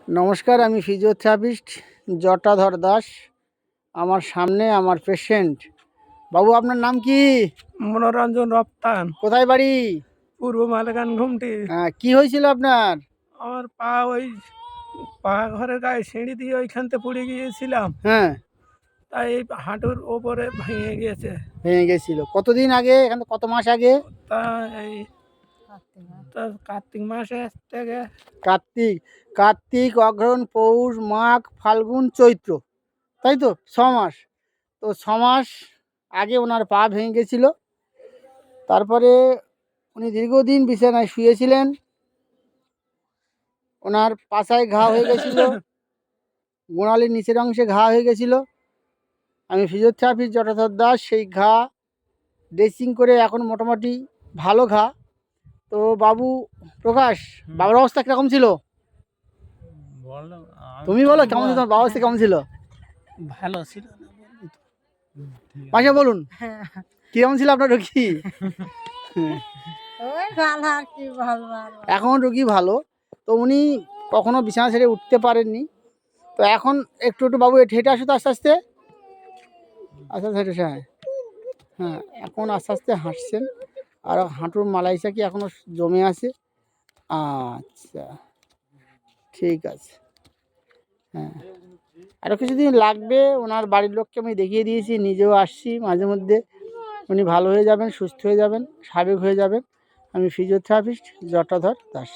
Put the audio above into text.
নমস্কার, আমি ফিজিওথেরাপিস্ট জটাধর দাস। আমার সামনে আমার পেশেন্ট। বাবু, আপনার নাম কি? মনোরঞ্জন রপ্তান, কোথায় বাড়ি? পূর্ব মালেগান ঘুমটি। কি হয়েছিল আপনার? আমার পা ওই ঘরের গায়ে সিঁড়ি দিয়ে ওইখান থেকে পড়ে গিয়েছিলাম, হ্যাঁ, তাই এই হাঁটুর ওপরে ভেঙে গিয়েছে। ভেঙে গেছিল কতদিন আগে? এখান থেকে কত মাস আগে? তা এই কার্তিক মাসে থেকে কার্তিক, অগ্রহায়ণ, পৌষ, মাঘ, ফাল্গুন, চৈত্র, তাই তো 6 মাস। তো 6 মাস আগে ওনার পা ভেঙে গেছিল। তারপরে উনি দীর্ঘদিন বিছানায় শুয়েছিলেন। ওনার পাছায় ঘা হয়ে গেছিল, গোড়ালির নিচের অংশে ঘা হয়ে গেছিল। আমি ফিজিওথেরাপিস্ট জটাধর দাস। সেই ঘা ড্রেসিং করে এখন মোটামুটি ভালো ঘা। তো বাবু প্রকাশ, বাবার অবস্থা কীরকম ছিল? তুমি বলো কেমন ছিল, তোমার বাবার অবস্থা কেমন ছিল? ভালো ছিল। পাশে বলুন কিরকম ছিল আপনার রোগী? এখন রোগী ভালো। তো উনি কখনো বিছানা ছেড়ে উঠতে পারেননি। তো এখন একটু একটু বাবু হেঁটে আসো তো আস্তে আস্তে আস্তে আস্তে হেঁটে। হ্যাঁ হ্যাঁ, এখন আস্তে আস্তে হাঁটছেন। আর হাঁটুর মালাইসা কি এখনও জমে আছে? আচ্ছা, ঠিক আছে। হ্যাঁ, আরও কিছুদিন লাগবে। ওনার বাড়ির লোককে আমি দেখিয়ে দিয়েছি, নিজেও আসছি মাঝে মধ্যে। উনি ভালো হয়ে যাবেন, সুস্থ হয়ে যাবেন, স্বাভাবিক হয়ে যাবেন। আমি ফিজিওথেরাপিস্ট জটাধর দাস।